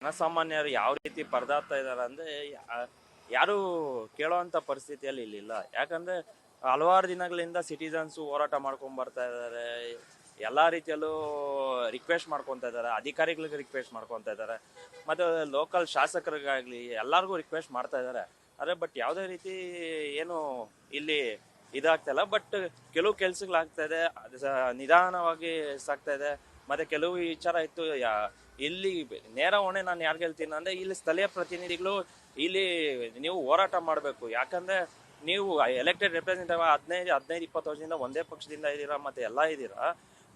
ಜನಸಾಮಾನ್ಯರು ಯಾವ ರೀತಿ ಪರದಾಡ್ತಾ ಇದಾರೆ ಅಂದ್ರೆ ಯಾರು ಕೇಳೋವಂಥ ಪರಿಸ್ಥಿತಿಯಲ್ಲಿ ಇಲ್ಲಿಲ್ಲ. ಯಾಕಂದ್ರೆ ಹಲವಾರು ದಿನಗಳಿಂದ ಸಿಟಿಸನ್ಸ್ ಹೋರಾಟ ಮಾಡ್ಕೊಂಡ್ ಬರ್ತಾ ಇದ್ದಾರೆ. ಎಲ್ಲಾ ರೀತಿಯಲ್ಲೂ ರಿಕ್ವೆಸ್ಟ್ ಮಾಡ್ಕೊತಾ ಇದ್ದಾರೆ, ಅಧಿಕಾರಿಗಳಿಗೆ ರಿಕ್ವೆಸ್ಟ್ ಮಾಡ್ಕೊತಾ ಇದ್ದಾರೆ, ಮತ್ತೆ ಲೋಕಲ್ ಶಾಸಕರಿಗಾಗ್ಲಿ ಎಲ್ಲರಿಗೂ ರಿಕ್ವೆಸ್ಟ್ ಮಾಡ್ತಾ ಇದ್ದಾರೆ. ಅದೇ ಬಟ್ ಯಾವುದೇ ರೀತಿ ಏನು ಇಲ್ಲಿ ಇದಾಗ್ತಾ ಇಲ್ಲ. ಬಟ್ ಕೆಲವು ಕೆಲ್ಸಗಳಾಗ್ತಾ ಇದೆ, ನಿಧಾನವಾಗಿ ಸಾಗ್ತಾ ಇದೆ. ಮತ್ತೆ ಕೆಲವು ವಿಚಾರ ಇತ್ತು, ಇಲ್ಲಿ ನೇರ ಹೊಣೆ ನಾನು ಯಾರು ಹೇಳ್ತೀನಿ ಅಂದ್ರೆ ಇಲ್ಲಿ ಸ್ಥಳೀಯ ಪ್ರತಿನಿಧಿಗಳು ಇಲ್ಲಿ ನೀವು ಹೋರಾಟ ಮಾಡಬೇಕು. ಯಾಕಂದ್ರೆ ನೀವು ಎಲೆಕ್ಟೆಡ್ ರೆಪ್ರೆಸೆಂಟೇಟಿವ್ 15-20 ವರ್ಷದಿಂದ ಒಂದೇ ಪಕ್ಷದಿಂದ ಇದ್ದೀರಾ, ಮತ್ತೆ ಎಲ್ಲ ಇದ್ದೀರಾ.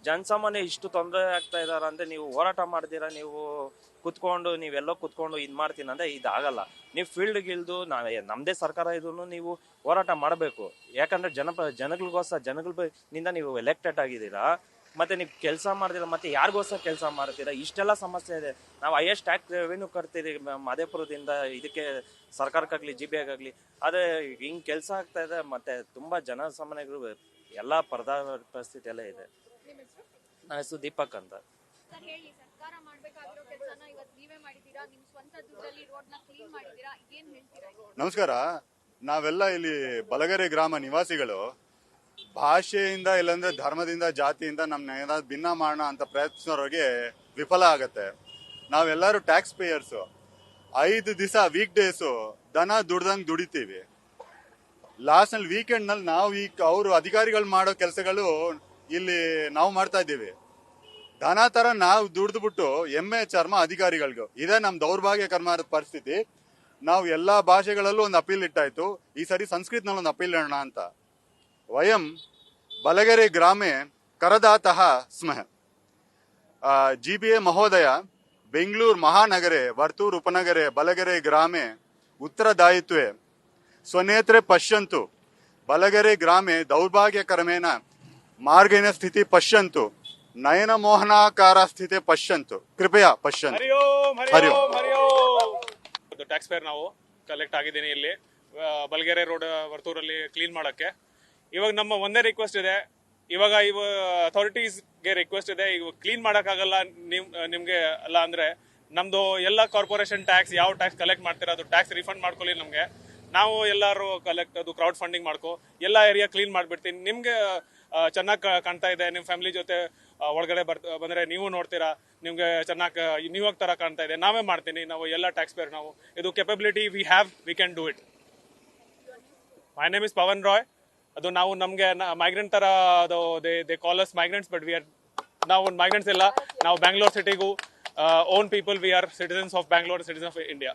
ಜನಸಾಮಾನ್ಯ ಇಷ್ಟು ತೊಂದರೆ ಆಗ್ತಾ ಇದಾರ ಅಂದ್ರೆ ನೀವು ಹೋರಾಟ ಮಾಡ್ತೀರಾ, ನೀವು ಕುತ್ಕೊಂಡು ನೀವೆಲ್ಲೋ ಕುತ್ಕೊಂಡು ಇದ್ ಮಾಡ್ತೀನಿ ಅಂದ್ರೆ ಇದಾಗಲ್ಲ. ನೀವು ಫೀಲ್ಡ್ಗೆ ಇಳ್ದು ನಮ್ದೇ ಸರ್ಕಾರ ಇದ್ರು ನೀವು ಹೋರಾಟ ಮಾಡಬೇಕು. ಯಾಕಂದ್ರೆ ಜನಗಳಿಗೋಸ್ಕರ ಜನಗಳಿಂದ ನೀವು ಎಲೆಕ್ಟೆಡ್ ಆಗಿದ್ದೀರಾ, ಮತ್ತೆ ನೀವು ಕೆಲಸ ಮಾಡ್ತೀರಾ, ಮತ್ತೆ ಯಾರಿಗೋಸ್ಕರ ಕೆಲಸ ಮಾಡ್ತೀರಾ. ಇಷ್ಟೆಲ್ಲ ಸಮಸ್ಯೆ ಇದೆ. ನಾವು ಹೈಯೆಸ್ಟ್ ಟ್ಯಾಕ್ಸ್ ರೆವೆನ್ಯೂ ಕಟ್ತೀರಿ ಮಧೇಪುರದಿಂದ ಇದಕ್ಕೆ ಸರ್ಕಾರಕ್ಕಾಗ್ಲಿ GBIಗಾಗ್ಲಿ. ಆದ್ರೆ ಹಿಂಗ್ ಕೆಲಸ ಆಗ್ತಾ ಇದೆ, ಮತ್ತೆ ತುಂಬಾ ಜನಸಾಮಾನ್ಯಗಳು ಎಲ್ಲಾ ಪರಿಸ್ಥಿತಿ ಎಲ್ಲ ಇದೆ. ನನ್ನ ಹೆಸರು ದೀಪಕ್ ಅಂತ. ನಮಸ್ಕಾರ. ನಾವೆಲ್ಲ ಇಲ್ಲಿ ಬಲಗೆರೆ ಗ್ರಾಮ ನಿವಾಸಿಗಳು ಭಾಷೆಯಿಂದ ಇಲ್ಲಾಂದ್ರೆ ಧರ್ಮದಿಂದ ಜಾತಿಯಿಂದ ನಮ್ನ ಭಿನ್ನ ಮಾಡೋಣ ಅಂತ ಪ್ರಯತ್ನಿಸೋರಿಗೆ ವಿಫಲ ಆಗತ್ತೆ. ನಾವೆಲ್ಲರೂ ಟ್ಯಾಕ್ಸ್ ಪೇಯರ್ಸು. 5 ದಿವಸ ವೀಕ್ ಡೇಸು ದನ ದುಡ್ದಂಗ್ ದುಡಿತೀವಿ. ಲಾಸ್ಟ್ ನಲ್ಲಿ ವೀಕೆಂಡ್ ನಲ್ಲಿ ನಾವು ಅವರು ಅಧಿಕಾರಿಗಳು ಮಾಡೋ ಕೆಲಸಗಳು ಇಲ್ಲಿ ನಾವು ಮಾಡ್ತಾ ಇದ್ದೀವಿ. ದನ ತರ ನಾವು ದುಡ್ದುಬಿಟ್ಟು ಎಮ್ಮೆ ಚರ್ಮ ಅಧಿಕಾರಿಗಳಿಗೂ. ಇದೇ ನಮ್ ದೌರ್ಭಾಗ್ಯಕರವಾದ ಪರಿಸ್ಥಿತಿ. ನಾವು ಎಲ್ಲಾ ಭಾಷೆಗಳಲ್ಲೂ ಒಂದು ಅಪೀಲ್ ಇಟ್ಟಾಯ್ತು, ಈ ಸರಿ ಸಂಸ್ಕೃತನಲ್ಲಿ ಒಂದು ಅಪೀಲ್ ಇಡೋಣ ಅಂತ. ವಯಂ ಬಲಗೆರೆ ಗ್ರಾಮೆ ಕರದಾತಃ ಸ್ಮಃ. GBA ಮಹೋದಯ ಬೆಂಗಳೂರು ಮಹಾನಗರೆ ವರ್ತೂರು ಉಪನಗರೆ ಬಲಗೆರೆ ಗ್ರಾಮೆ ಉತ್ತರದಾಯಿತ್ವೆ ಸ್ವನೇತ್ರೆ ಪಶ್ಯಂತು. ಬಲಗೆರೆ ಗ್ರಾಮೆ ದೌರ್ಭಾಗ್ಯಕರಮೇನ ಮಾರ್ಗೇನ ಸ್ಥಿತಿ ಪಶ್ಯಂತು. ನಯನ ಮೋಹನಾಕಾರ ಸ್ಥಿತಿ ಪಶ್ಯಂತು. ಕೃಪಯಾ ಪಶ್ಯಂತು. ಟ್ಯಾಕ್ಸ್ ಪೇರ್ ನಾವು ಕಲೆಕ್ಟ್ ಆಗಿದ್ದೀನಿ ಇಲ್ಲಿ ಬಲಗೆರೆ ರೋಡ್ ವರ್ತೂರಲ್ಲಿ ಕ್ಲೀನ್ ಮಾಡಕ್ಕೆ. ಇವಾಗ ನಮ್ಮ ಒಂದೇ ರಿಕ್ವೆಸ್ಟ್ ಇದೆ, ಇವಾಗ ಅಥಾರಿಟೀಸ್ಗೆ ರಿಕ್ವೆಸ್ಟ್ ಇದೆ, ಈಗ ಕ್ಲೀನ್ ಮಾಡಕ್ಕಾಗಲ್ಲ ನಿಮ್ಗೆ ಅಲ್ಲ ಅಂದ್ರೆ ನಮ್ದು ಎಲ್ಲ ಕಾರ್ಪೊರೇಷನ್ ಟ್ಯಾಕ್ಸ್ ಯಾವ ಟ್ಯಾಕ್ಸ್ ಕಲೆಕ್ಟ್ ಮಾಡ್ತೀರಾ ಅದು ಟ್ಯಾಕ್ಸ್ ರಿಫಂಡ್ ಮಾಡ್ಕೊಳ್ಳಿ ನಮ್ಗೆ. ನಾವು ಎಲ್ಲರೂ ಕಲೆಕ್ಟ್ ಅದು ಕ್ರೌಡ್ ಫಂಡಿಂಗ್ ಮಾಡ್ಕೊ ಎಲ್ಲ ಏರಿಯಾ ಕ್ಲೀನ್ ಮಾಡ್ಬಿಡ್ತೀನಿ. ನಿಮ್ಗೆ ಚೆನ್ನಾಗಿ ಕಾಣ್ತಾ ಇದೆ, ನಿಮ್ ಫ್ಯಾಮಿಲಿ ಜೊತೆ ಒಳಗಡೆ ಬಂದ್ರೆ ನೀವು ನೋಡ್ತೀರಾ, ನಿಮ್ಗೆ ಚೆನ್ನಾಗಿ ನ್ಯೂಯಾರ್ಕ್ ತರ ಕಾಣ್ತಾ ಇದೆ. ನಾವೇ ಮಾಡ್ತೀನಿ, ನಾವು ಎಲ್ಲ ಟ್ಯಾಕ್ಸ್ ಪೇರ್. ನಾವು ಇದು capability we have, we can do it. My name is Pavan Rai. ಅದು ನಾವು ನಮ್ಗೆ ಮೈಗ್ರೆಂಟ್ ತರ ಅದು they call us migrants, but we are ನಾವು ಮೈಗ್ರೆಂಟ್ಸ್ ಇಲ್ಲ. ನಾವು ಬ್ಯಾಂಗ್ಳೂರ್ ಸಿಟಿಗೂ own people, we are citizens of Bangalore, citizen of India.